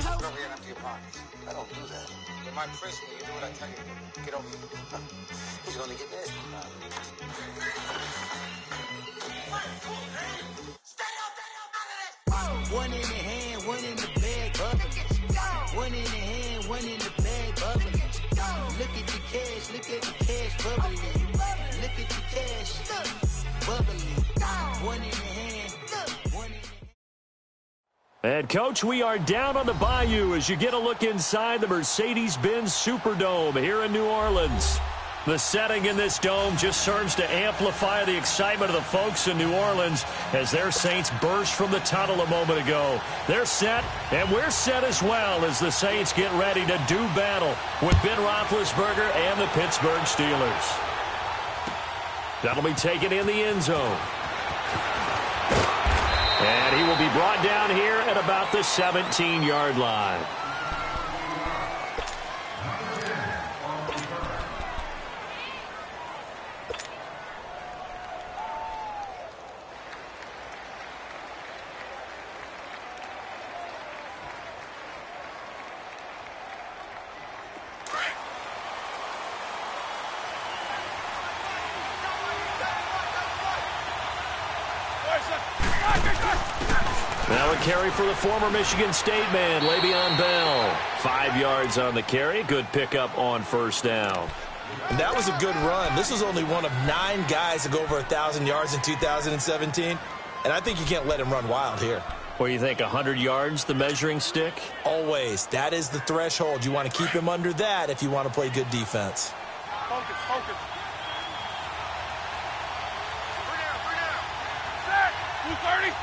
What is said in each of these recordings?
Get over here and empty your pockets. I don't do that. In my prison, you do what I tell you to do. Get over here. He's going to get nasty. One in the hand, one in the bag, bubbling. One in the hand, one in the bag, bubbling. Look at the cash, look at the cash, bubbling. Look at the cash, bubbling. One in the hand, one in the hand. And, Coach, we are down on the bayou as you get a look inside the Mercedes-Benz Superdome here in New Orleans. The setting in this dome just serves to amplify the excitement of the folks in New Orleans as their Saints burst from the tunnel a moment ago. They're set, and we're set as well as the Saints get ready to do battle with Ben Roethlisberger and the Pittsburgh Steelers. That'll be taken in the end zone. And he will be brought down here at about the 17-yard line. Now a carry for the former Michigan State man, Le'Veon Bell. 5 yards on the carry. Good pickup on first down. And that was a good run. This was only one of 9 guys to go over 1,000 yards in 2017. And I think you can't let him run wild here. What do you think, 100 yards, the measuring stick? Always. That is the threshold. You want to keep him under that if you want to play good defense. Focus, focus. 230.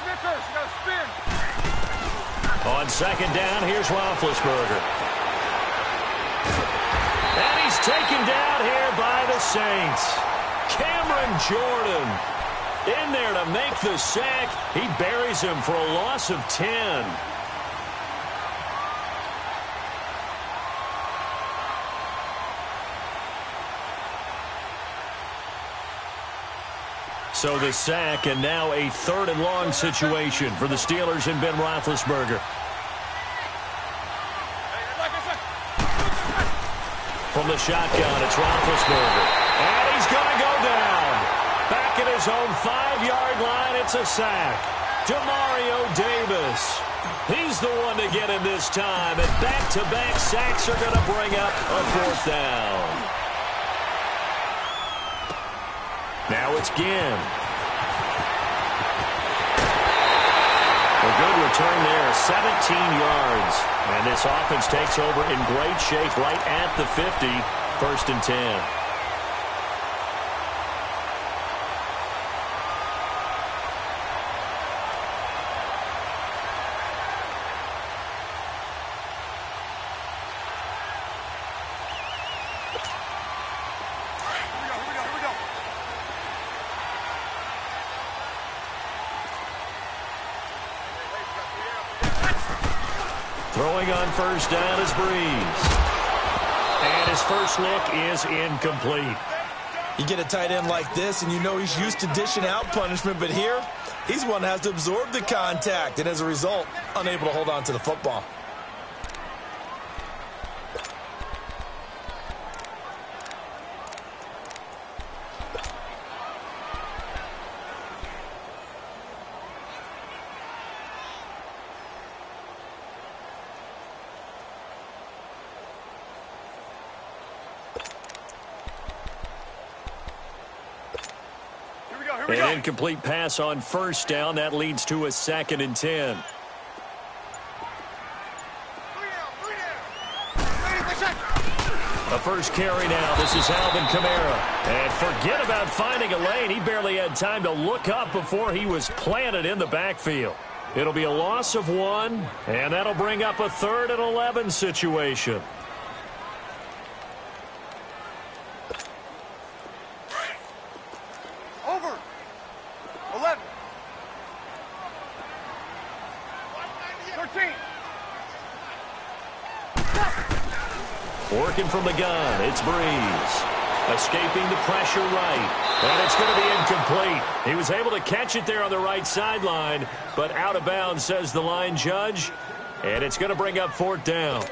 Snickers, you got to spin. On second down, here's Roethlisberger. And he's taken down here by the Saints. Cameron Jordan in there to make the sack. He buries him for a loss of 10. So the sack, and now a 3rd and long situation for the Steelers and Ben Roethlisberger. From the shotgun, it's Roethlisberger. And he's going to go down. Back at his own 5-yard line, it's a sack. Demario Davis. He's the one to get him this time. And back-to-back sacks are going to bring up a 4th down. Now it's Ginn. A good return there, 17 yards. And this offense takes over in great shape right at the 50, 1st and 10. Throwing on first down is Breeze. And his first look is incomplete. You get a tight end like this, and you know he's used to dishing out punishment, but here, he's one that has to absorb the contact, and as a result, unable to hold on to the football. An incomplete pass on first down. That leads to a 2nd and 10. The first carry now. This is Alvin Kamara. And forget about finding a lane. He barely had time to look up before he was planted in the backfield. It'll be a loss of 1, and that'll bring up a 3rd and 11 situation. Over. 11. 13. Working from the gun, it's Breeze. Escaping the pressure right. And it's going to be incomplete. He was able to catch it there on the right sideline, but out of bounds, says the line judge. And it's going to bring up 4th down.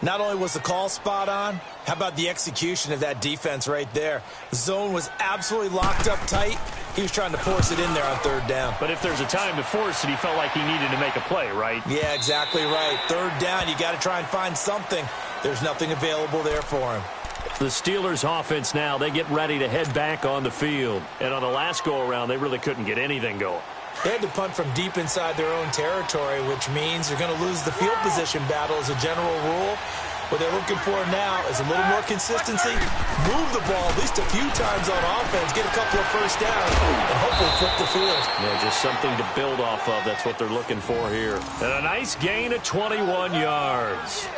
Not only was the call spot on, how about the execution of that defense right there? The zone was absolutely locked up tight. He was trying to force it in there on 3rd down. But if there's a time to force it, he felt like he needed to make a play, right? Yeah, exactly right. 3rd down, you got to try and find something. There's nothing available there for him. The Steelers offense now, they get ready to head back on the field. And on the last go-around, they really couldn't get anything going. They had to punt from deep inside their own territory, which means they're going to lose the field position battle as a general rule. What they're looking for now is a little more consistency, move the ball at least a few times on offense, get a couple of first downs, and hopefully flip the field. Yeah, just something to build off of. That's what they're looking for here. And a nice gain of 21 yards.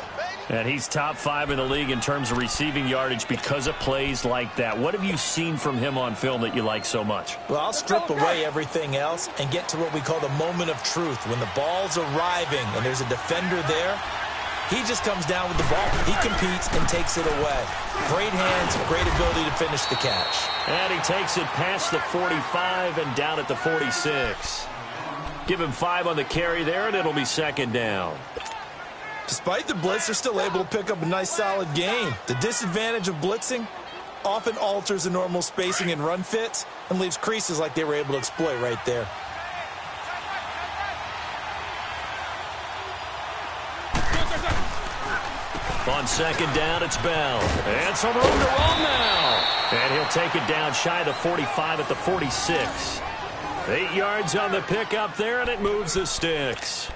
And he's top 5 in the league in terms of receiving yardage because of plays like that. What have you seen from him on film that you like so much? Well, I'll strip away everything else and get to what we call the moment of truth. When the ball's arriving and there's a defender there, he just comes down with the ball. He competes and takes it away. Great hands, great ability to finish the catch. And he takes it past the 45 and down at the 46. Give him 5 on the carry there, and it'll be 2nd down. Despite the blitz, they're still able to pick up a nice solid gain. The disadvantage of blitzing often alters the normal spacing and run fits and leaves creases like they were able to exploit right there. On 2nd down, it's Bell. And some room to roll now. And he'll take it down shy of the 45 at the 46. 8 yards on the pickup there, and it moves the sticks.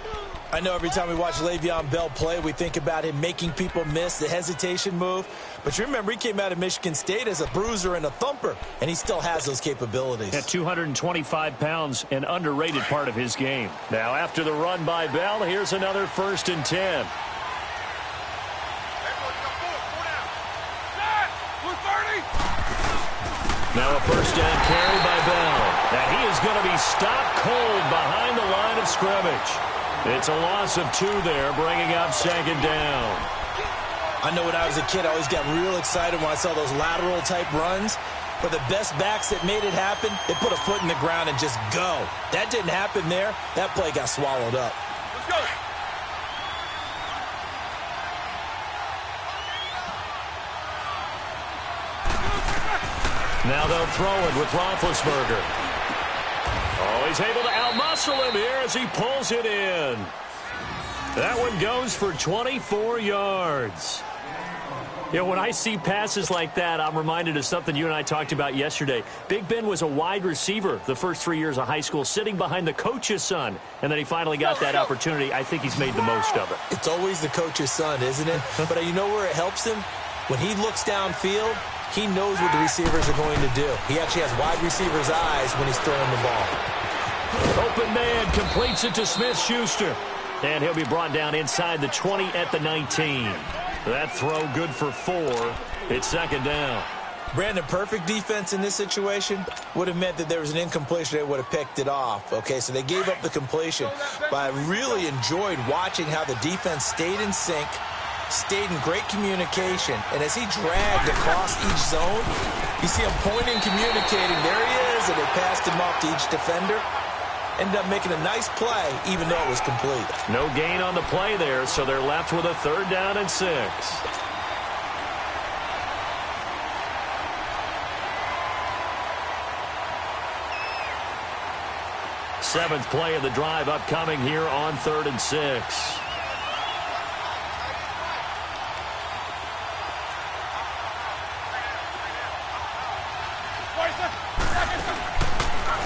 I know every time we watch Le'Veon Bell play, we think about him making people miss the hesitation move. But you remember, he came out of Michigan State as a bruiser and a thumper, and he still has those capabilities. At 225 pounds, an underrated part of his game. Now, after the run by Bell, here's another 1st and 10. Now a 1st down carry by Bell. And he is going to be stopped cold behind the line of scrimmage. It's a loss of 2 there, bringing up 2nd down. I know when I was a kid, I always got real excited when I saw those lateral-type runs. But the best backs that made it happen, they put a foot in the ground and just go. That didn't happen there. That play got swallowed up. Let's go. Now they'll throw it with Roethlisberger. Oh, he's able to outmuscle him here as he pulls it in. That one goes for 24 yards. You know, when I see passes like that, I'm reminded of something you and I talked about yesterday. Big Ben was a wide receiver the first 3 years of high school, sitting behind the coach's son, and then he finally got that opportunity. I think he's made the most of it. It's always the coach's son, isn't it? But you know where it helps him? When he looks downfield, he knows what the receivers are going to do. He actually has wide receivers' eyes when he's throwing the ball. Open man completes it to Smith-Schuster. And he'll be brought down inside the 20 at the 19. That throw good for 4. It's 2nd down. Brandon, perfect defense in this situation would have meant that there was an incompletion. They would have picked it off. Okay, so they gave up the completion. But I really enjoyed watching how the defense stayed in sync, stayed in great communication, and as he dragged across each zone, you see him pointing, communicating. There he is, and they passed him off to each defender. Ended up making a nice play, even though it was complete. No gain on the play there, so they're left with a 3rd down and 6. Seventh play of the drive upcoming here on 3rd and 6.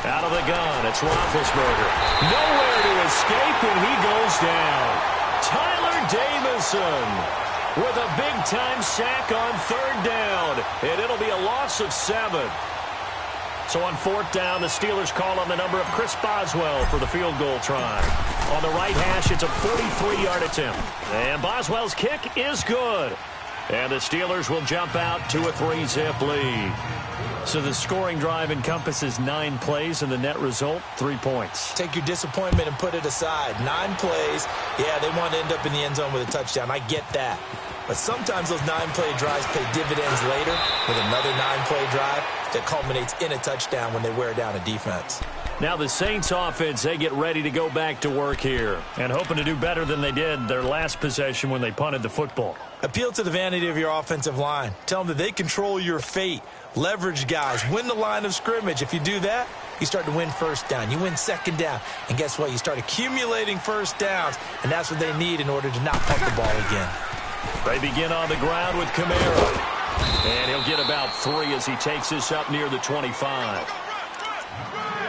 Out of the gun, it's Roethlisberger. Nowhere to escape, and he goes down. Tyler Davison with a big-time sack on 3rd down, and it'll be a loss of 7. So on 4th down, the Steelers call on the number of Chris Boswell for the field goal try. On the right hash, it's a 43-yard attempt. And Boswell's kick is good. And the Steelers will jump out to a 3-zip lead. So the scoring drive encompasses 9 plays, and the net result, 3 points. Take your disappointment and put it aside. 9 plays. Yeah, they want to end up in the end zone with a touchdown. I get that. But sometimes those 9-play drives pay dividends later with another 9-play drive that culminates in a touchdown when they wear down a defense. Now the Saints offense, they get ready to go back to work here and hoping to do better than they did their last possession when they punted the football. Appeal to the vanity of your offensive line. Tell them that they control your fate. Leverage guys. Win the line of scrimmage. If you do that, you start to win first down. You win second down. And guess what? You start accumulating first downs, and that's what they need in order to not punt the ball again. They begin on the ground with Kamara. And he'll get about 3 as he takes this up near the 25.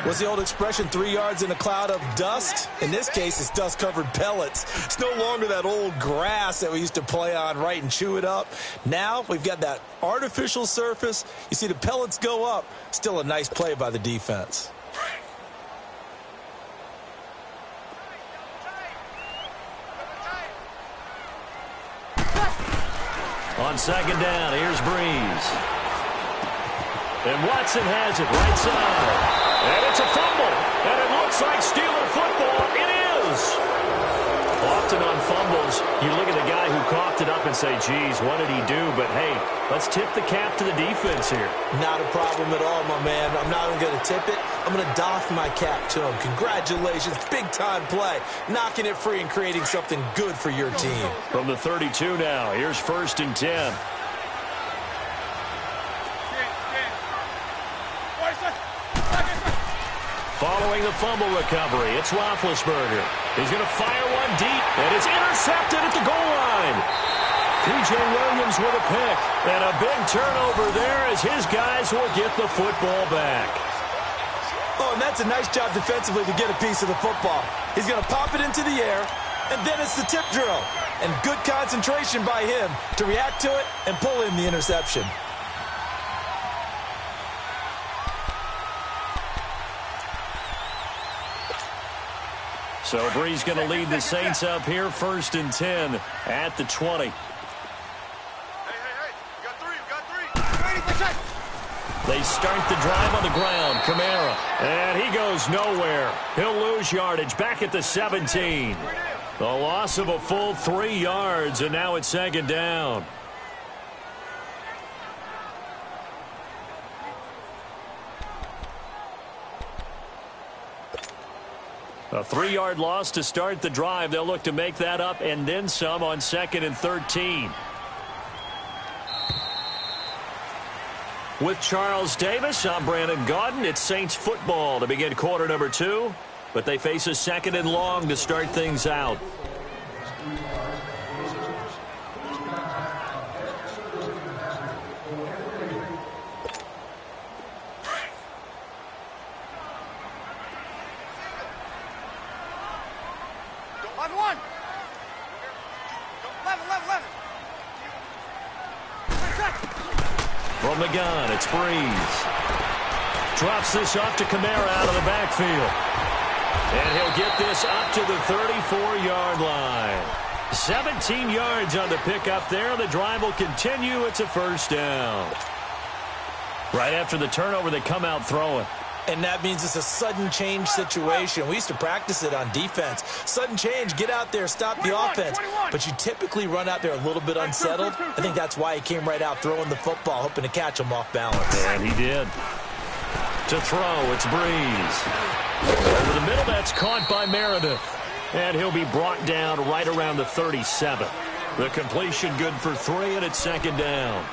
What's the old expression, 3 yards in a cloud of dust? In this case, it's dust-covered pellets. It's no longer that old grass that we used to play on, right, and chew it up. Now we've got that artificial surface. You see the pellets go up. Still a nice play by the defense. On second down, here's Breeze. And Watson has it right side. And it's a fumble. And it looks like Steeler football. It is. Often on fumbles, you look at the guy who coughed it up and say, geez, what did he do? But, hey, let's tip the cap to the defense here. Not a problem at all, my man. I'm not even going to tip it. I'm going to doff my cap to him. Congratulations. Big-time play. Knocking it free and creating something good for your team. From the 32 now, here's 1st and 10. Following the fumble recovery, it's Roethlisberger. He's going to fire one deep, and it's intercepted at the goal line. P.J. Williams with a pick, and a big turnover there as his guys will get the football back. Oh, and that's a nice job defensively to get a piece of the football. He's going to pop it into the air, and then it's the tip drill. And good concentration by him to react to it and pull in the interception. So Breeze going to lead the Saints up here, 1st and 10 at the 20. Hey, you got 3. They start the drive on the ground. Kamara, and he goes nowhere. He'll lose yardage back at the 17. The loss of a full 3 yards, and now it's 2nd down. A 3-yard loss to start the drive. They'll look to make that up and then some on 2nd and 13. With Charles Davis, I'm Brandon Gaudin. It's Saints football to begin quarter number 2, but they face a 2nd and long to start things out. From the gun, it's Breeze. Drops this off to Kamara out of the backfield. And he'll get this up to the 34-yard line. 17 yards on the pickup there. The drive will continue. It's a 1st down. Right after the turnover, they come out throwing. And that means it's a sudden change situation. We used to practice it on defense. Sudden change, get out there, stop the offense. But you typically run out there a little bit unsettled. I think that's why he came right out throwing the football, hoping to catch him off balance. And he did. To throw, it's Breeze. Over the middle, that's caught by Meredith. And he'll be brought down right around the 37. The completion good for 3, and it's 2nd down.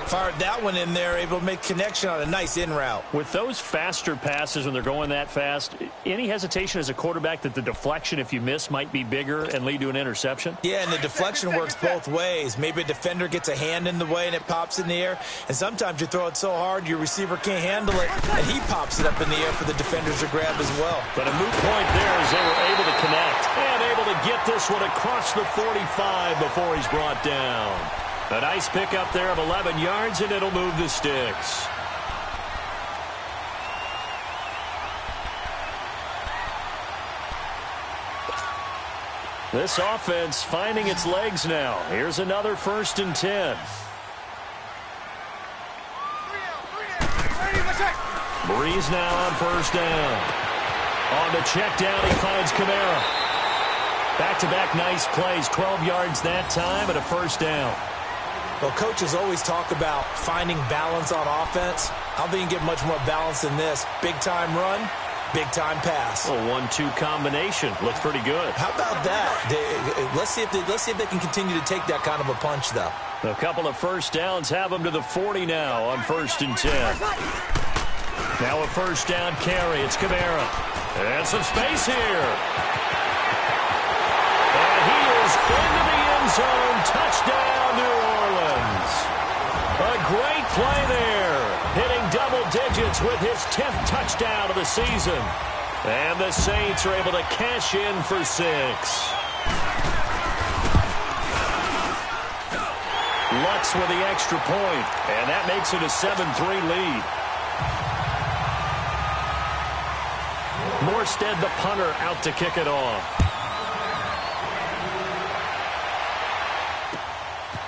Fired that one in there, able to make connection on a nice in route. With those faster passes when they're going that fast, any hesitation as a quarterback that the deflection, if you miss, might be bigger and lead to an interception? Yeah, and the deflection works both ways. Maybe a defender gets a hand in the way and it pops in the air. And sometimes you throw it so hard your receiver can't handle it, and he pops it up in the air for the defenders to grab as well. But a moot point there as they were able to connect and able to get this one across the 45 before he's brought down. A nice pickup there of 11 yards, and it'll move the sticks. This offense finding its legs now. Here's another 1st and 10. Breeze now on first down. On the check down, he finds Kamara. Back-to-back nice plays, 12 yards that time and a first down. Well, coaches always talk about finding balance on offense. I don't think you can get much more balance than this. Big-time run, big-time pass. A 1-2 combination. Looks pretty good. How about that? Let's see if they can continue to take that kind of a punch, though. A couple of first downs have them to the 40 now on 1st and 10. Now a first down carry. It's Kamara. And some space here. And he is into the end zone. Touchdown, New Orleans. A great play there. Hitting double digits with his 10th touchdown of the season. And the Saints are able to cash in for 6. Lutz with the extra point, and that makes it a 7-3 lead. Morstead, the punter, out to kick it off.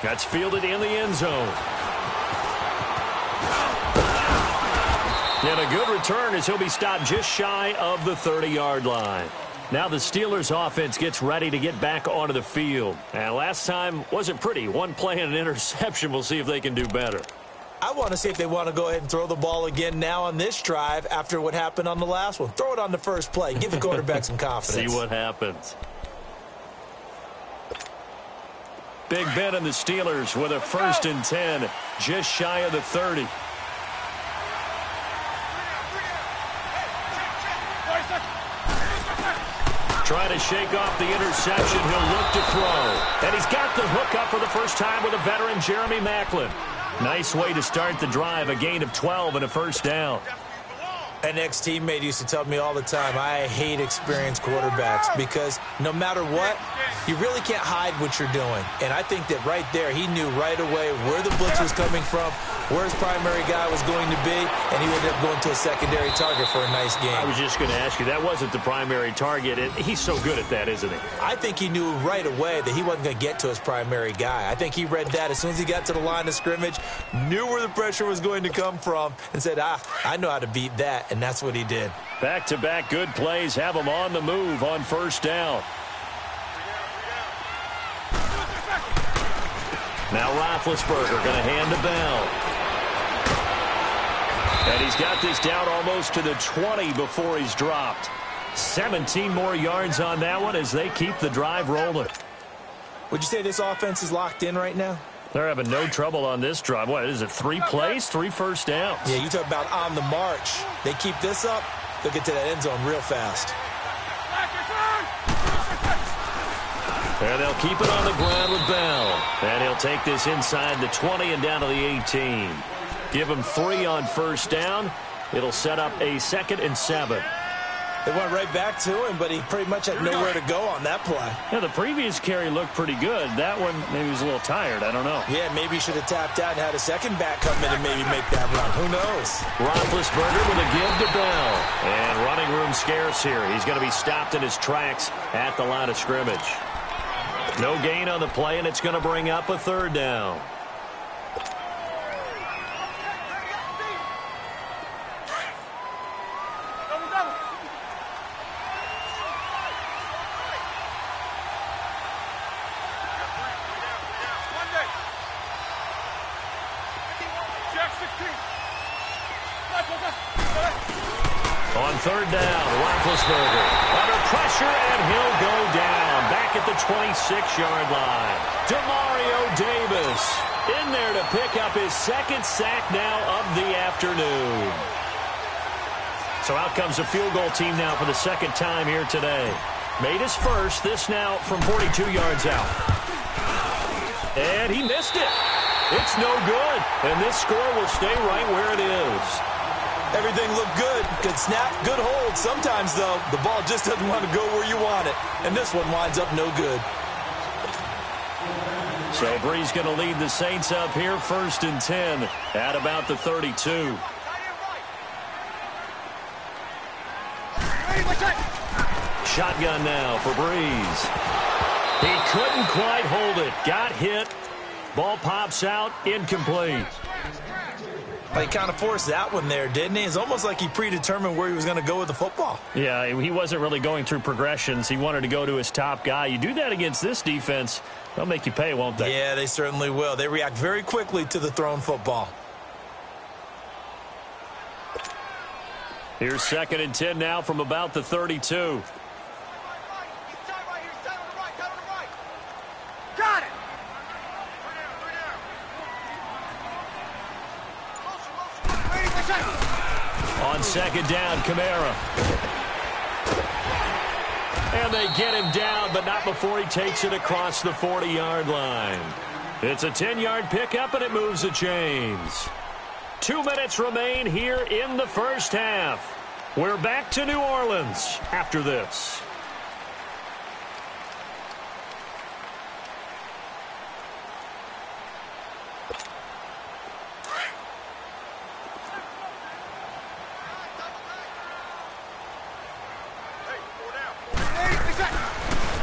That's fielded in the end zone. And a good return as he'll be stopped just shy of the 30-yard line. Now the Steelers offense gets ready to get back onto the field. And last time wasn't pretty. One play and an interception. We'll see if they can do better. I want to see if they want to go ahead and throw the ball again now on this drive after what happened on the last one. Throw it on the first play. Give the quarterback some confidence. See what happens. Big Ben and the Steelers with a 1st and 10, just shy of the 30. Trying to shake off the interception. He'll look to throw. And he's got the hook up for the first time with a veteran, Jeremy Maclin. Nice way to start the drive. A gain of 12 and a first down. An ex-teammate used to tell me all the time, I hate experienced quarterbacks because no matter what, you really can't hide what you're doing. And I think that right there, he knew right away where the blitz was coming from, where his primary guy was going to be, and he ended up going to a secondary target for a nice game. I was just going to ask you, that wasn't the primary target. He's so good at that, isn't he? I think he knew right away that he wasn't going to get to his primary guy. I think he read that as soon as he got to the line of scrimmage, knew where the pressure was going to come from, and said, I know how to beat that. And that's what he did. Back-to-back good plays have him on the move on first down. Now Roethlisberger going to hand to Bell. And he's got this down almost to the 20 before he's dropped. 17 more yards on that one as they keep the drive rolling. Would you say this offense is locked in right now? They're having no trouble on this drive. What is it, 3 plays, 3 first downs? Yeah, you talk about on the march. They keep this up, they'll get to that end zone real fast. And they'll keep it on the ground with Bell. And he'll take this inside the 20 and down to the 18. Give him 3 on first down. It'll set up a 2nd and 7. They went right back to him, but he pretty much had nowhere to go on that play. Yeah, the previous carry looked pretty good. That one, maybe he was a little tired. I don't know. Yeah, maybe he should have tapped out and had a second back come in and maybe make that run. Who knows? Roethlisberger with a give to Bell. And running room scarce here. He's going to be stopped in his tracks at the line of scrimmage. No gain on the play, and it's going to bring up a 3rd down. On 3rd down, Roethlisberger under pressure, and he'll go down back at the 26-yard line. Demario Davis in there to pick up his 2nd sack now of the afternoon. So out comes the field goal team now for the 2nd time here today. Made his first, this now from 42 yards out. And he missed it. It's no good, and this score will stay right where it is. Everything looked good. Good snap, good hold. Sometimes, though, the ball just doesn't want to go where you want it. And this one winds up no good. So Breeze going to lead the Saints up here, 1st and 10 at about the 32. Shotgun now for Breeze. He couldn't quite hold it. Got hit. Ball pops out. Incomplete. Well, he kind of forced that one there, didn't he? It's almost like he predetermined where he was going to go with the football. Yeah, he wasn't really going through progressions. He wanted to go to his top guy. You do that against this defense, they'll make you pay, won't they? Yeah, they certainly will. They react very quickly to the thrown football. Here's 2nd and 10 now from about the 32. Got it. On 2nd down, Kamara. And they get him down, but not before he takes it across the 40-yard line. It's a 10-yard pickup, and it moves the chains. 2 minutes remain here in the first half. We're back to New Orleans after this.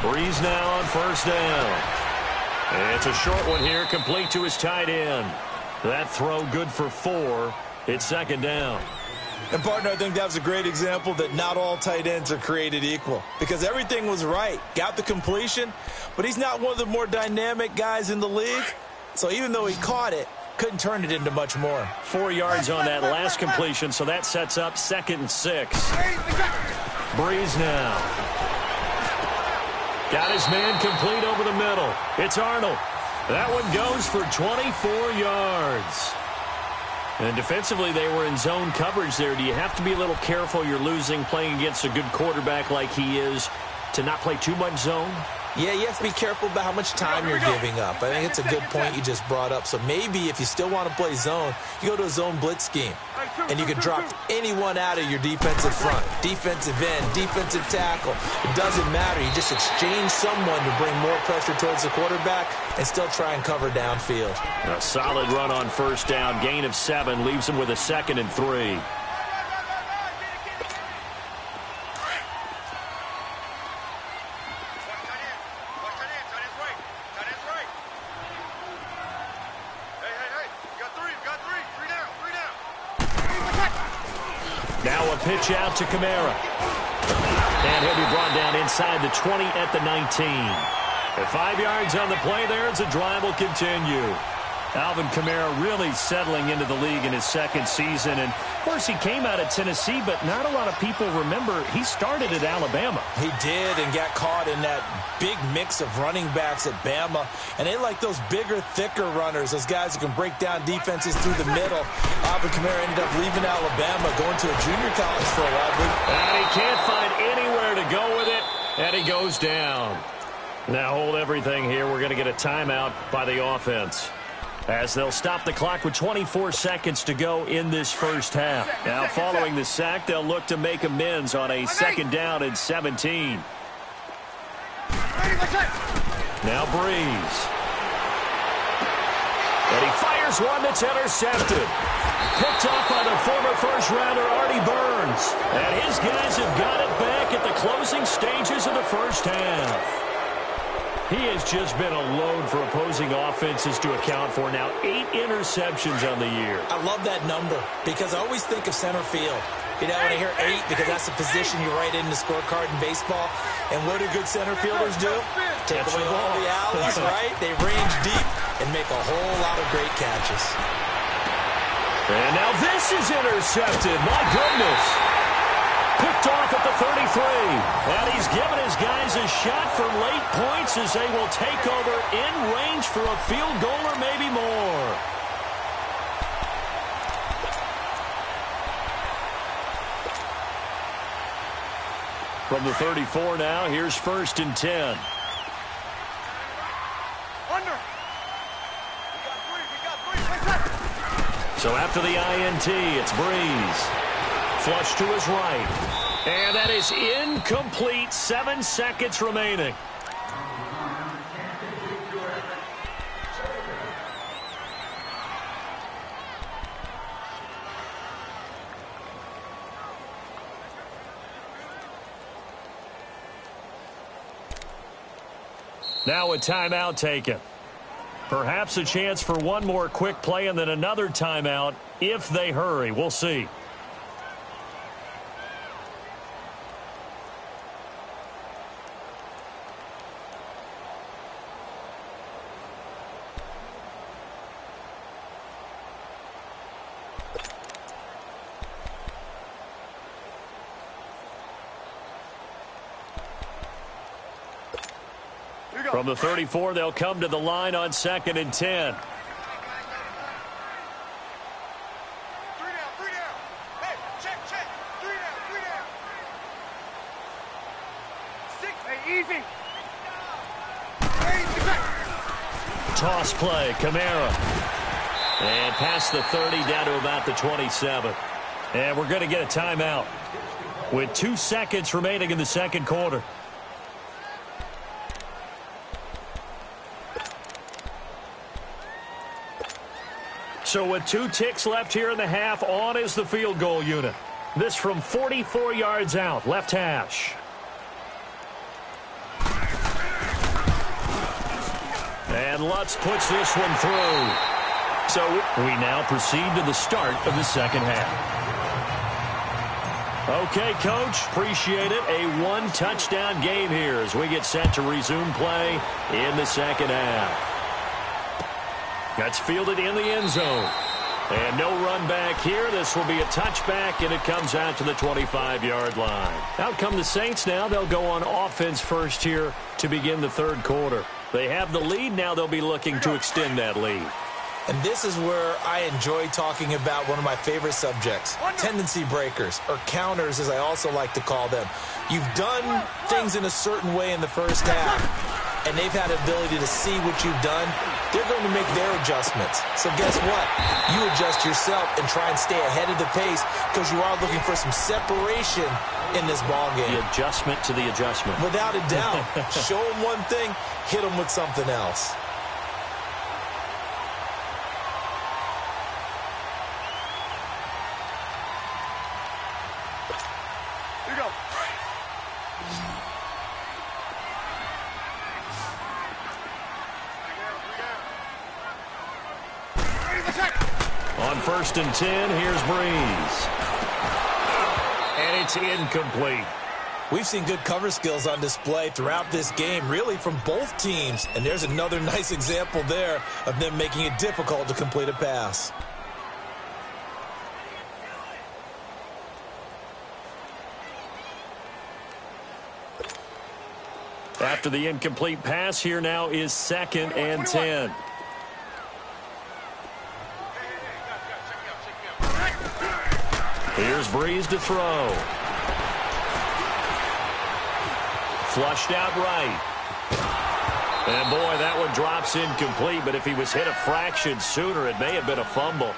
Breeze now on 1st down. And it's a short one here, complete to his tight end. That throw good for 4. It's 2nd down. And, partner, I think that was a great example that not all tight ends are created equal, because everything was right. Got the completion, but he's not one of the more dynamic guys in the league. So even though he caught it, couldn't turn it into much more. 4 yards on that last completion, so that sets up 2nd and 6. Breeze now. Got his man complete over the middle. It's Arnold. That one goes for 24 yards. And defensively, they were in zone coverage there. Do you have to be a little careful? You're losing, playing against a good quarterback like he is, to not play too much zone? Yeah, you have to be careful about how much time you're giving up. I think it's a good point you just brought up. So maybe if you still want to play zone, you go to a zone blitz scheme. And you can drop anyone out of your defensive front. Defensive end, defensive tackle. It doesn't matter. You just exchange someone to bring more pressure towards the quarterback and still try and cover downfield. A solid run on 1st down. Gain of 7 leaves him with a 2nd and 3. Now a pitch out to Kamara. And he'll be brought down inside the 20 at the 19. At 5 yards on the play there, as the drive will continue. Alvin Kamara really settling into the league in his 2nd season. And, of course, he came out of Tennessee, but not a lot of people remember he started at Alabama. He did, and got caught in that big mix of running backs at Bama. And they like those bigger, thicker runners, those guys who can break down defenses through the middle. Alvin Kamara ended up leaving Alabama, going to a junior college for a while. And he can't find anywhere to go with it, and he goes down. Now hold everything here. We're going to get a timeout by the offense, as they'll stop the clock with 24 seconds to go in this first half. Now, following the sack, they'll look to make amends on a 2nd down and 17. Now Breeze. And he fires one that's intercepted. Picked up by the former first-rounder Artie Burns. And his guys have got it back at the closing stages of the first half. He has just been a load for opposing offenses to account for. Now 8 interceptions on the year. I love that number because I always think of center field. You know, when I hear 8, because that's the position you write in the scorecard in baseball. And what do good center fielders do? Take away all the alleys, right? They range deep and make a whole lot of great catches. And now this is intercepted. My goodness. Picked off at the 33. And he's given his guys a shot for late points as they will take over in range for a field goal or maybe more. From the 34 now, here's 1st and 10. Under. So after the INT, it's Breeze. Flush to his right. And that is incomplete. 7 seconds remaining. Now a timeout taken. Perhaps a chance for one more quick play and then another timeout if they hurry. We'll see. From the 34, they'll come to the line on 2nd and 10. 3 down, 3 down. Hey, check. 3 down. 6, hey, easy. Toss play, Kamara. And past the 30 down to about the 27. And we're going to get a timeout with 2 seconds remaining in the second quarter. So with 2 ticks left here in the half, on is the field goal unit. This from 44 yards out, left hash. And Lutz puts this one through. So we now proceed to the start of the second half. Okay, Coach, appreciate it. A 1-touchdown game here as we get set to resume play in the second half. That's fielded in the end zone. And no run back here. This will be a touchback, and it comes out to the 25-yard line. Out come the Saints now. They'll go on offense first here to begin the third quarter. They have the lead. Now they'll be looking to extend that lead. And this is where I enjoy talking about one of my favorite subjects, tendency breakers, or counters as I also like to call them. You've done things in a certain way in the first half, and they've had the ability to see what you've done. They're going to make their adjustments. So guess what? You adjust yourself and try and stay ahead of the pace because you are looking for some separation in this ballgame. The adjustment to the adjustment. Without a doubt. Show them one thing, hit them with something else. Here you go. On 1st and 10, here's Breeze. And it's incomplete. We've seen good cover skills on display throughout this game, really from both teams. And there's another nice example there of them making it difficult to complete a pass. After the incomplete pass, here now is 2nd and 10. Here's Breeze to throw. Flushed out right. And boy, that one drops incomplete, but if he was hit a fraction sooner, it may have been a fumble.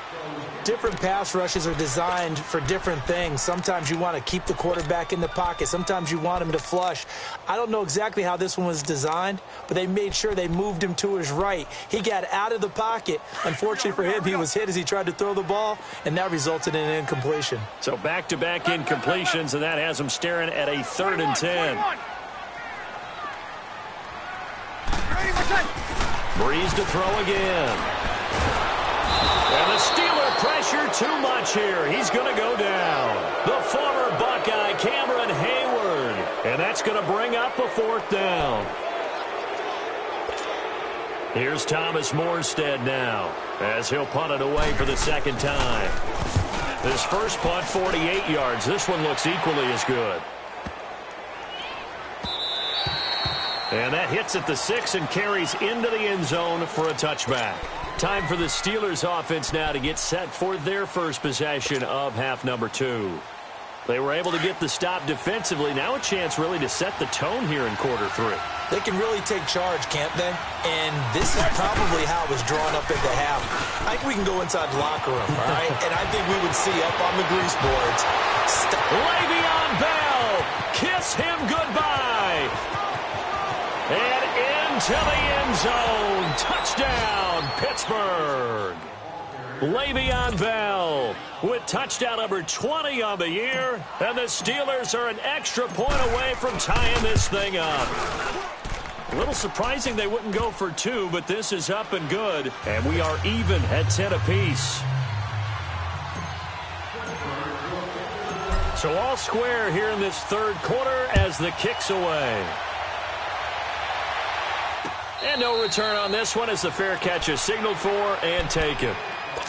Different pass rushes are designed for different things. Sometimes you want to keep the quarterback in the pocket. Sometimes you want him to flush. I don't know exactly how this one was designed, but they made sure they moved him to his right. He got out of the pocket. Unfortunately for him, he was hit as he tried to throw the ball, and that resulted in an incompletion. So back-to-back incompletions, and that has him staring at a 3rd and 10. Breeze to throw again. And the Steeler pressure too much here. He's going to go down. The former Buckeye, Cameron Hayward. And that's going to bring up a 4th down. Here's Thomas Morstead now as he'll punt it away for the 2nd time. This first punt, 48 yards. This one looks equally as good. And that hits at the 6 and carries into the end zone for a touchback. Time for the Steelers offense now to get set for their first possession of half number 2. They were able to get the stop defensively. Now a chance really to set the tone here in quarter 3. They can really take charge, can't they? And this is probably how it was drawn up at the half. I think we can go inside the locker room, all right? And I think we would see up on the grease boards. Le'Veon Bell, kiss him goodbye. And into the end zone. Touchdown, Pittsburgh. Le'Veon Bell with touchdown number 20 on the year. And the Steelers are an extra point away from tying this thing up. A little surprising they wouldn't go for 2, but this is up and good. And we are even at 10 apiece. So all square here in this third quarter as the kick's away. And no return on this one as the fair catch is signaled for and taken.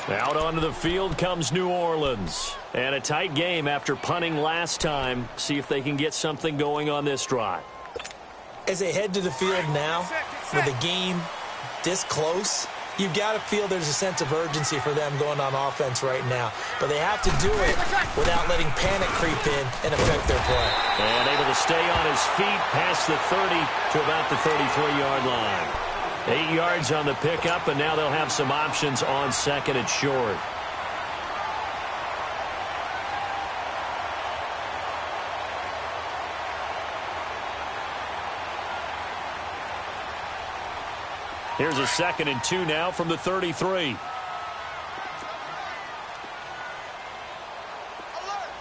Out onto the field comes New Orleans. And a tight game after punting last time. See if they can get something going on this drive. As they head to the field now, with the game this close, you've got to feel there's a sense of urgency for them going on offense right now. But they have to do it without letting panic creep in and affect their play. And able to stay on his feet past the 30 to about the 33-yard line. 8 yards on the pickup, and now they'll have some options on second and short. Here's a 2nd and 2 now from the 33. Alert,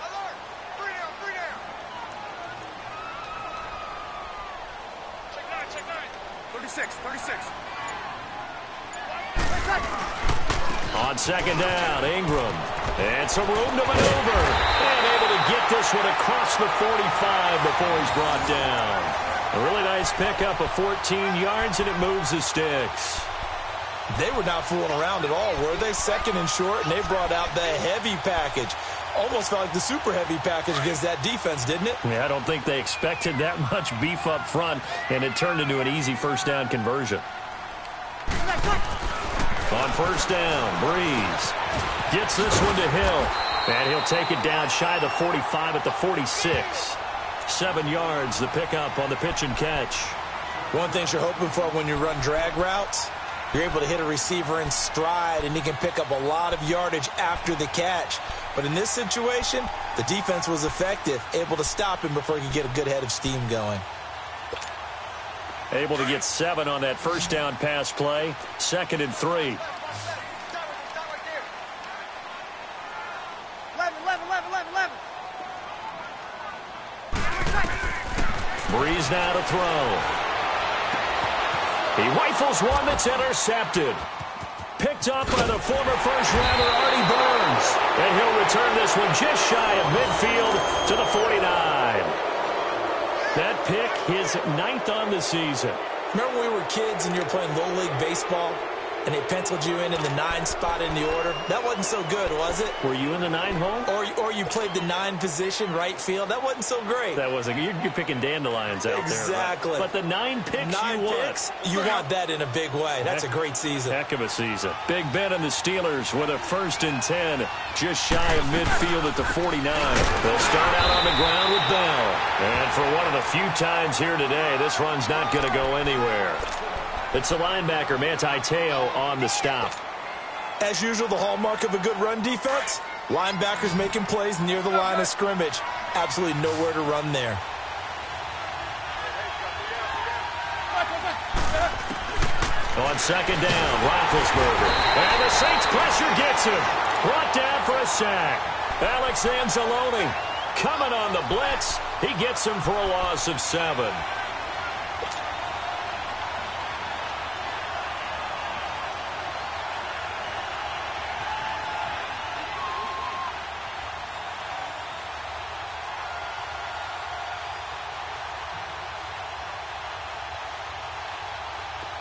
alert. 3 down, 3 down. Check 9. 36, 36. On second down, Ingram. And some room to maneuver. And able to get this one across the 45 before he's brought down. A really nice pickup of 14 yards, and it moves the sticks. They were not fooling around at all, were they? 2nd and short, and they brought out the heavy package. Almost felt like the super heavy package against that defense, didn't it? Yeah, I don't think they expected that much beef up front, and it turned into an easy first down conversion. On first down, Breeze gets this one to Hill, and he'll take it down shy of the 45 at the 46. 7 yards, the pickup on the pitch and catch. One thing you're hoping for when you run drag routes, you're able to hit a receiver in stride, and he can pick up a lot of yardage after the catch. But in this situation, the defense was effective, able to stop him before he could get a good head of steam going. Able to get 7 on that first down pass play. 2nd and 3. Stop right there. 11. Breeze now to throw. He rifles one that's intercepted. Picked up by the former first-rounder Artie Burns. And he'll return this one just shy of midfield to the 49. That pick, his 9th on the season. Remember when we were kids and you were playing Little League Baseball, and they penciled you in the 9 spot in the order? That wasn't so good, was it? Were you in the 9 hole? Or you played the 9 position, right field? That wasn't so great. That wasn't. You're picking dandelions out exactly. there. Right? But the 9 picks 9 you picks, you want that in a big way. That's a great season. Heck of a season. Big Ben and the Steelers with a 1st and 10, just shy of midfield at the 49. They'll start out on the ground with Bell. And for one of the few times here today, this run's not going to go anywhere. It's the linebacker, Manti Te'o, on the stop. As usual, the hallmark of a good run defense, linebackers making plays near the line of scrimmage. Absolutely nowhere to run there. On second down, Roethlisberger. And the Saints pressure gets him. Brought down for a sack. Alex Anzalone coming on the blitz. He gets him for a loss of 7.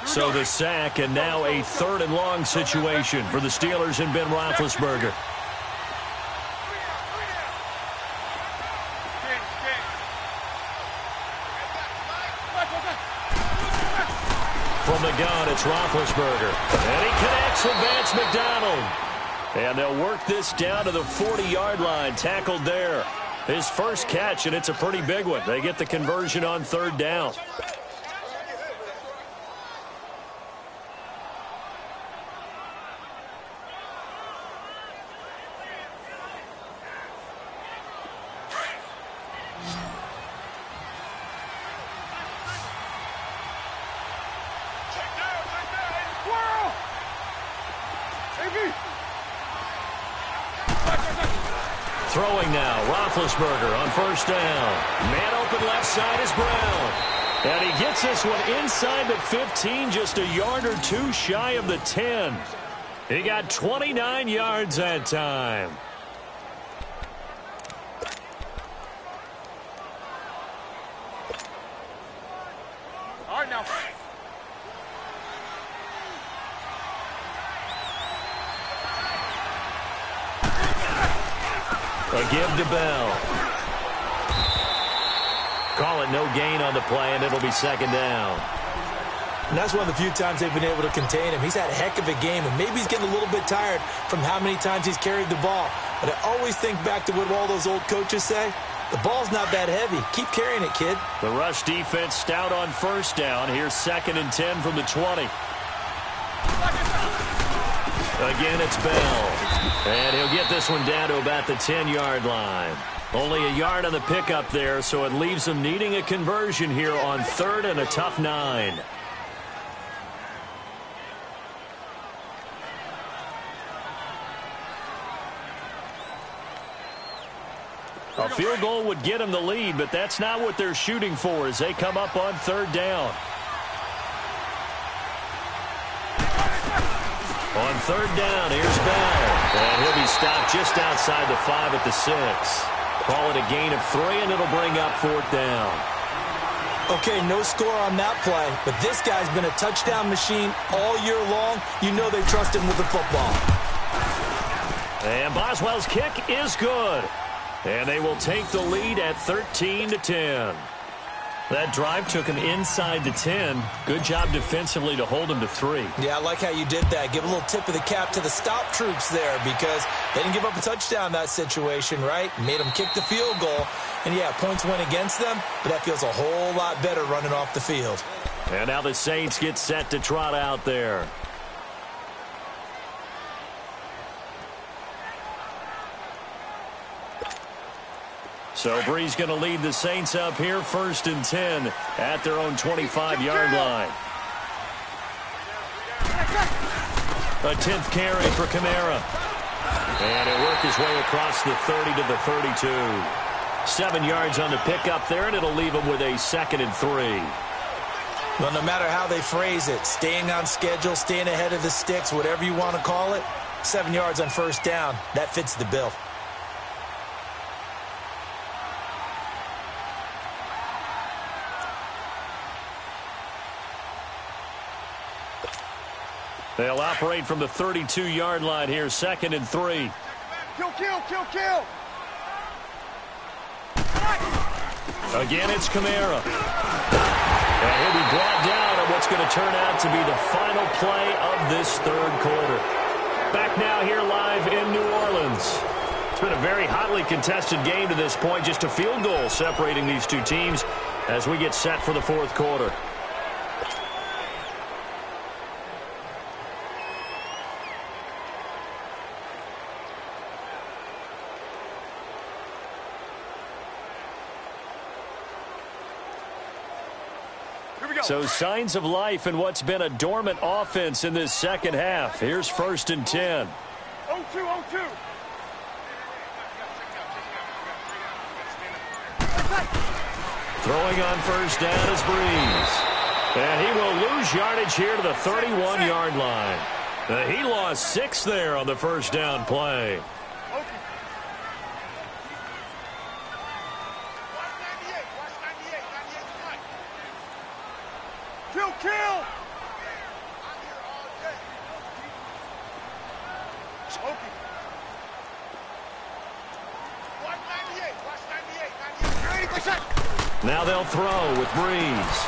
So the sack, and now a 3rd and long situation for the Steelers and Ben Roethlisberger. From the gun, it's Roethlisberger. And he connects with Vance McDonald. And they'll work this down to the 40-yard line, tackled there. His first catch, and it's a pretty big one. They get the conversion on 3rd down. Throwing now, Roethlisberger on 1st down. Man open left side is Brown. And he gets this one inside the 15, just a yard or two shy of the 10. He got 29 yards that time. All right, now. A give to Bell. Call it no gain on the play, and it'll be second down. And that's one of the few times they've been able to contain him. He's had a heck of a game, and maybe he's getting a little bit tired from how many times he's carried the ball. But I always think back to what all those old coaches say. The ball's not that heavy. Keep carrying it, kid. The rush defense stout on first down. Here's 2nd and 10 from the 20. Again, it's Bell. And he'll get this one down to about the 10-yard line. Only a yard on the pickup there, so it leaves him needing a conversion here on 3rd and a tough 9. A field goal would get him the lead, but that's not what they're shooting for as they come up on 3rd down. On 3rd down, here's Bell. And he'll be stopped just outside the 5 at the 6. Call it a gain of 3, and it'll bring up 4th down. Okay, no score on that play, but this guy's been a touchdown machine all year long. You know they trust him with the football. And Boswell's kick is good. And they will take the lead at 13-10. That drive took him inside the 10. Good job defensively to hold him to 3. Yeah, I like how you did that. Give a little tip of the cap to the stop troops there because they didn't give up a touchdown in that situation, right? Made them kick the field goal. And, yeah, points went against them, but that feels a whole lot better running off the field. And now the Saints get set to trot out there. So Bree's going to lead the Saints up here 1st and 10 at their own 25-yard line. A 10th carry for Kamara. And he'll work his way across the 30 to the 32. 7 yards on the pickup there, and it'll leave him with a 2nd and 3. Well, no matter how they phrase it, staying on schedule, staying ahead of the sticks, whatever you want to call it, 7 yards on 1st down, that fits the bill. They'll operate from the 32-yard line here, 2nd and 3. Kill, kill, kill, kill. Again, it's Kamara. And he'll be brought down on what's going to turn out to be the final play of this 3rd quarter. Back now here live in New Orleans. It's been a very hotly contested game to this point. Just a field goal separating these two teams as we get set for the 4th quarter. So signs of life in what's been a dormant offense in this 2nd half. Here's 1st and 10. 0-2, 0-2. Throwing on 1st down is Breeze. And he will lose yardage here to the 31-yard line. He lost 6 there on the 1st down play. Kill, kill! Now they'll throw with Breeze.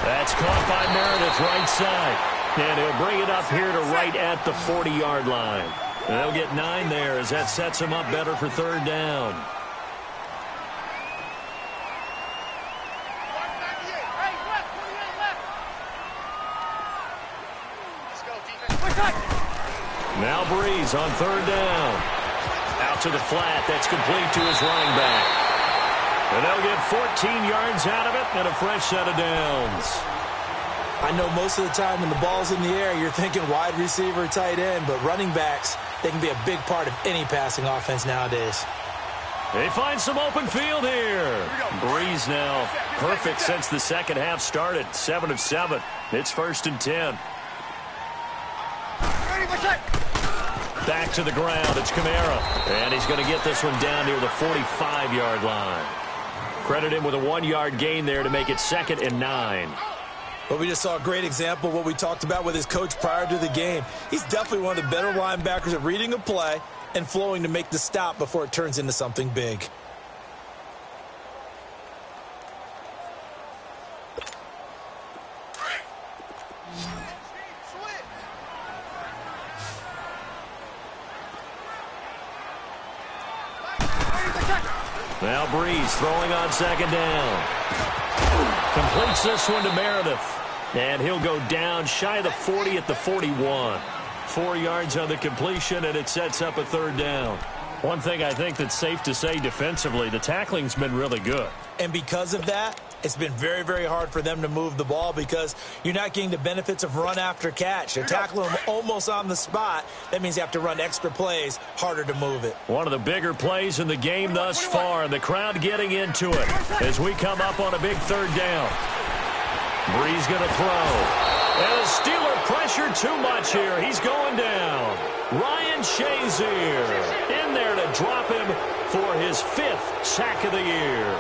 That's caught by Meredith right side. And he'll bring it up here to right at the 40-yard line. And they'll get 9 there as that sets him up better for 3rd down. Now Breeze on 3rd down. Out to the flat. That's complete to his running back. And they'll get 14 yards out of it and a fresh set of downs. I know most of the time when the ball's in the air, you're thinking wide receiver, tight end, but running backs, they can be a big part of any passing offense nowadays. They find some open field here. Breeze now perfect since the second half started. 7 of 7. It's 1st and 10. Back to the ground. It's Kamara. And he's going to get this one down near the 45-yard line. Credit him with a 1-yard gain there to make it 2nd and 9. Well, we just saw a great example of what we talked about with his coach prior to the game. He's definitely one of the better linebackers at reading a play and flowing to make the stop before it turns into something big. Now Breeze throwing on 2nd down. Completes this one to Meredith. And he'll go down shy of the 40 at the 41. 4 yards on the completion, and it sets up a 3rd down. One thing I think that's safe to say defensively, the tackling's been really good. And because of that, it's been very, very hard for them to move the ball because you're not getting the benefits of run after catch. They're tackling them almost on the spot. That means you have to run extra plays, harder to move it. One of the bigger plays in the game thus far, and the crowd getting into it as we come up on a big 3rd down. Breeze going to throw. And the Steeler pressure too much here. He's going down. Ryan Shazier in there to drop him for his 5th sack of the year.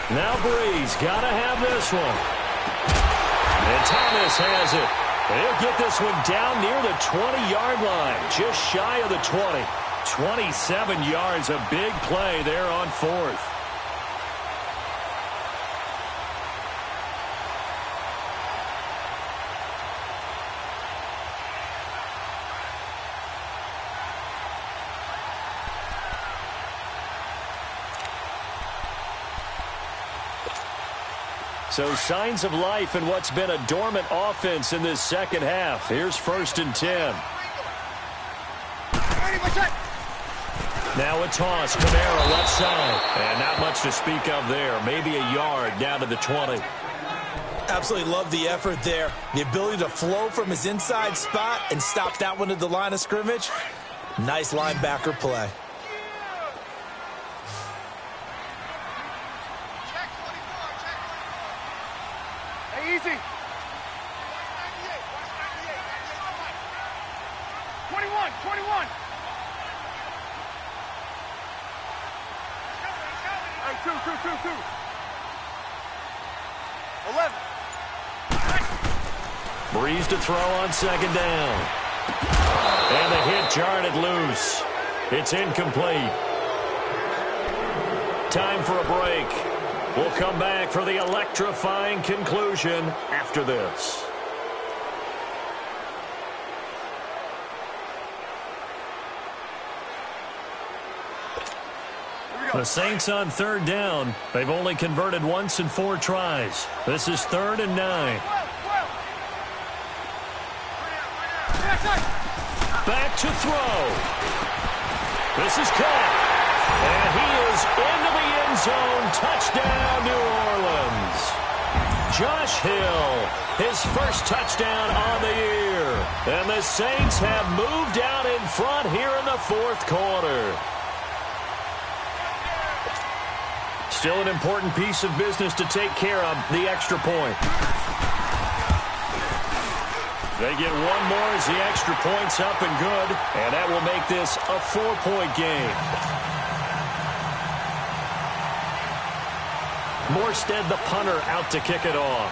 Now Breeze got to have this one. And Thomas has it. He'll get this one down near the 20-yard line, just shy of the 20. 27 yards, a big play there on 4th. So signs of life in what's been a dormant offense in this second half. Here's 1st and 10. Now a toss. Kamara left side. And not much to speak of there. Maybe a yard down to the 20. Absolutely love the effort there. The ability to flow from his inside spot and stop that one at the line of scrimmage. Nice linebacker play. Easy. 21, 21. Hey, two. 11. Breeze to throw on 2nd down. And the hit jarred it loose. It's incomplete. Time for a break. We'll come back for the electrifying conclusion after this. The Saints on 3rd down. They've only converted once in 4 tries. This is 3rd and 9. Back to throw. This is caught. And he is into the end zone. Touchdown, New Orleans. Josh Hill, his first touchdown on the year. And the Saints have moved out in front here in the 4th quarter. Still an important piece of business to take care of, the extra point. They get one more as the extra point's up and good. And that will make this a 4-point game. Morstead, the punter, out to kick it off.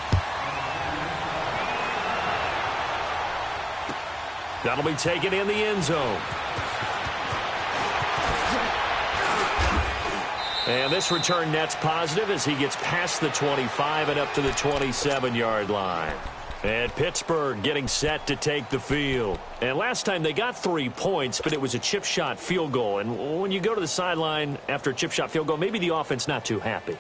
That'll be taken in the end zone. And this return net's positive as he gets past the 25 and up to the 27-yard line. And Pittsburgh getting set to take the field. And last time they got 3 points, but it was a chip shot field goal. And when you go to the sideline after a chip shot field goal, maybe the offense not too happy.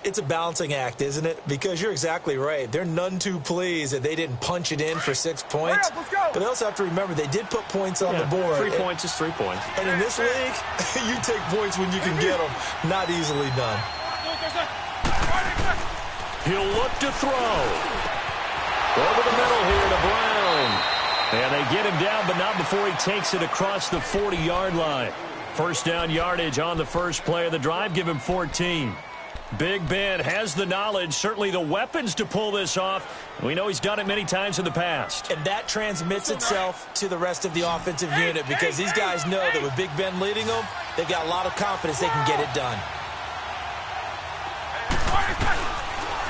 It's a balancing act, isn't it? Because you're exactly right. They're none too pleased that they didn't punch it in for 6 points. Let's go. But they also have to remember they did put points on the board. 3 points is 3 points. And in this league, you take points when you can get them. Not easily done. He'll look to throw. Over the middle here to Brown. And they get him down, but not before he takes it across the 40-yard line. First down yardage on the first play of the drive. Give him 14. Big Ben has the knowledge, certainly the weapons to pull this off. We know he's done it many times in the past. And that transmits itself to the rest of the offensive unit because these guys know that with Big Ben leading them, they've got a lot of confidence they can get it done.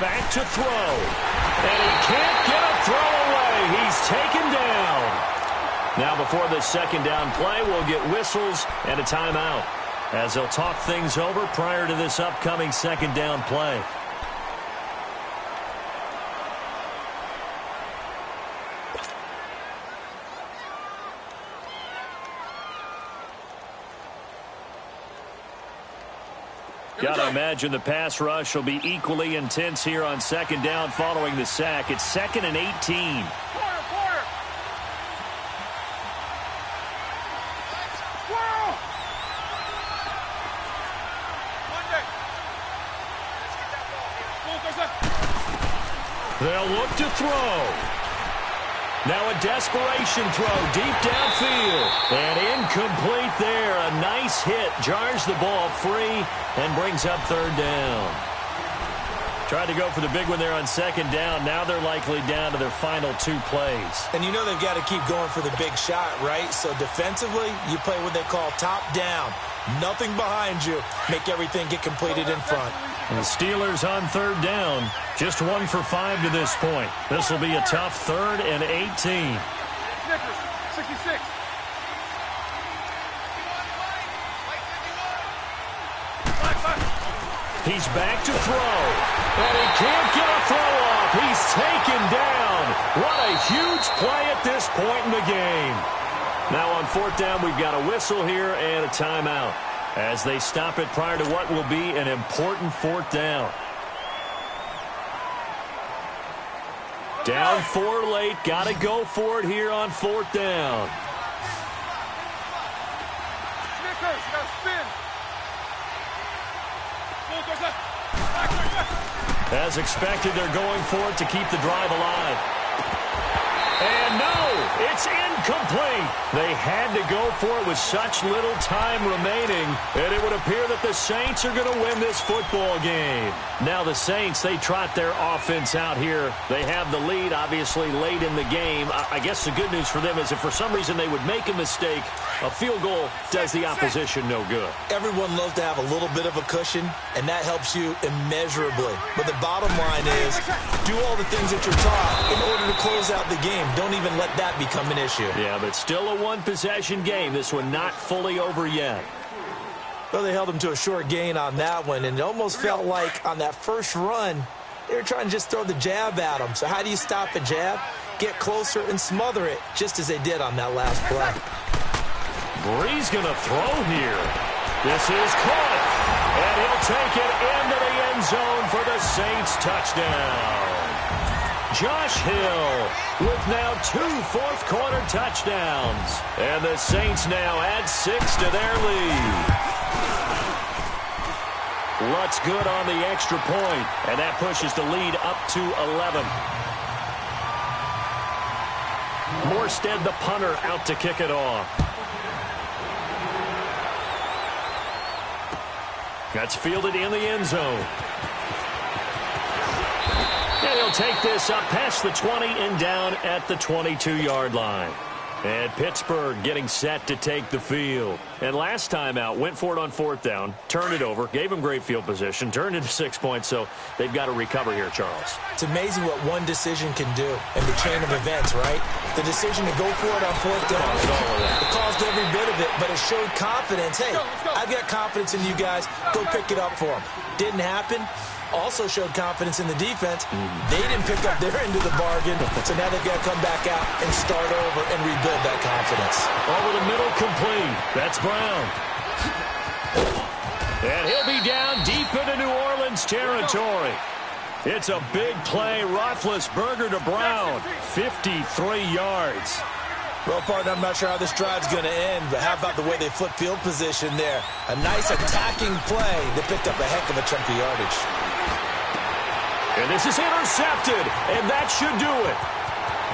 Back to throw. And he can't get a throw away. He's taken down. Now before the second down play, we'll get whistles and a timeout as they'll talk things over prior to this upcoming second down play. Got to imagine the pass rush will be equally intense here on second down following the sack. It's 2nd and 18. They'll look to throw. Now a desperation throw deep downfield. And incomplete there. A nice hit. Jars the ball free and brings up third down. Tried to go for the big one there on second down. Now they're likely down to their final 2 plays. And you know they've got to keep going for the big shot, right? So defensively, you play what they call top down. Nothing behind you. Make everything get completed in front. And the Steelers on third down. Just 1 for 5 to this point. This will be a tough 3rd and 18. 66. He's back to throw. And he can't get a throw off. He's taken down. What a huge play at this point in the game. Now on 4th down, we've got a whistle here and a timeout as they stop it prior to what will be an important 4th down. Down 4 late. Got to go for it here on 4th down. Snickers, you got to spin. As expected, they're going for it to keep the drive alive. And no, it's incomplete. They had to go for it with such little time remaining, and it would appear that the Saints are going to win this football game. Now the Saints, they trot their offense out here. They have the lead, obviously, late in the game. I guess the good news for them is if for some reason they would make a mistake, a field goal does the opposition no good. Everyone loves to have a little bit of a cushion, and that helps you immeasurably. But the bottom line is, do all the things that you're taught in order to close out the game. Don't even let that become an issue. Yeah, but still a one-possession game. This one not fully over yet. Well, they held them to a short gain on that one, and it almost felt like on that first run, they were trying to just throw the jab at them. So how do you stop a jab? Get closer and smother it, just as they did on that last play. Bree's going to throw here. This is caught, and he'll take it into the end zone for the Saints touchdown. Josh Hill with now 2 fourth-quarter touchdowns. And the Saints now add 6 to their lead. Lutz good on the extra point, and that pushes the lead up to 11. Morstead, the punter, out to kick it off. That's fielded in the end zone. And he'll take this up past the 20 and down at the 22-yard line. And Pittsburgh getting set to take the field. And last time out, went for it on 4th down, turned it over, gave them great field position, turned it to 6 points, so they've got to recover here, Charles. It's amazing what one decision can do in the chain of events, right? The decision to go for it on 4th down. It caused every bit of it, but it showed confidence. Hey, I've got confidence in you guys. Go pick it up for them. Didn't happen. Also showed confidence in the defense. They didn't pick up their end of the bargain, so now they've got to come back out and start over and rebuild that confidence. Over the middle, complete. That's Brown. And he'll be down deep into New Orleans Browns territory. It's a big play. Roethlisberger to Brown. 53 yards. Well, partner, I'm not sure how this drive's going to end, but how about the way they flip field position there? A nice attacking play. They picked up a heck of a chunk of yardage. And this is intercepted, and that should do it.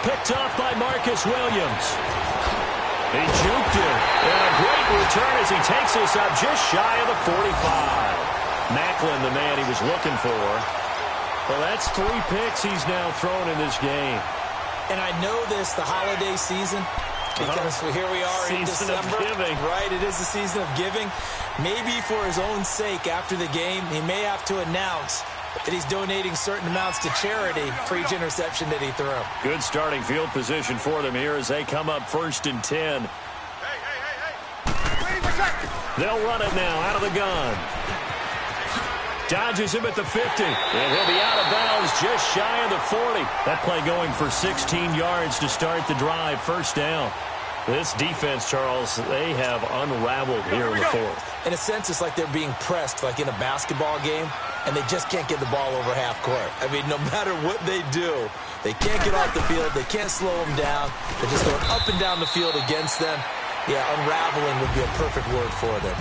Picked off by Marcus Williams. He juked it, and a great return as he takes us up just shy of the 45. Macklin, the man he was looking for. Well, that's 3 picks he's now thrown in this game. And I know this, the holiday season, because here we are in December. Right, it is the season of giving. Maybe for his own sake, after the game, he may have to announce that he's donating certain amounts to charity for each interception that he threw. Good starting field position for them here as they come up 1st and 10. They'll run it now out of the gun. Dodges him at the 50, and he'll be out of bounds just shy of the 40. That play going for 16 yards to start the drive, 1st down. This defense, Charles, they have unraveled here in the 4th. In a sense, it's like they're being pressed, like in a basketball game, and they just can't get the ball over half court. I mean, no matter what they do, they can't get off the field. They can't slow them down. They're just going up and down the field against them. Yeah, unraveling would be a perfect word for them.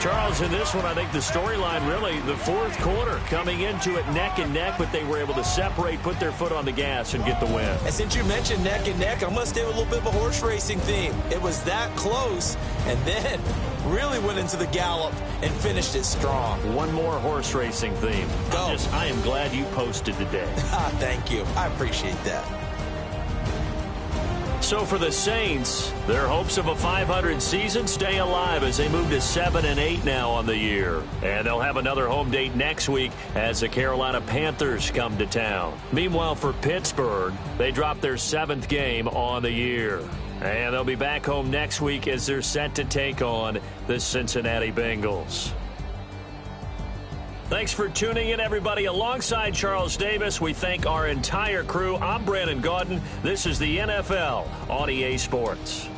Charles, in this one, I think the storyline really, the 4th quarter, coming into it neck and neck, but they were able to separate, put their foot on the gas, and get the win. And since you mentioned neck and neck, I'm going to stay with a little bit of a horse racing theme. It was that close, and then really went into the gallop and finished it strong. One more horse racing theme. Go. I am glad you posted today. Thank you. I appreciate that. So for the Saints, their hopes of a 500 season stay alive as they move to 7-8 now on the year. And they'll have another home date next week as the Carolina Panthers come to town. Meanwhile, for Pittsburgh, they drop their 7th game on the year. And they'll be back home next week as they're set to take on the Cincinnati Bengals. Thanks for tuning in, everybody. Alongside Charles Davis, we thank our entire crew. I'm Brandon Gaudin. This is the NFL on EA Sports.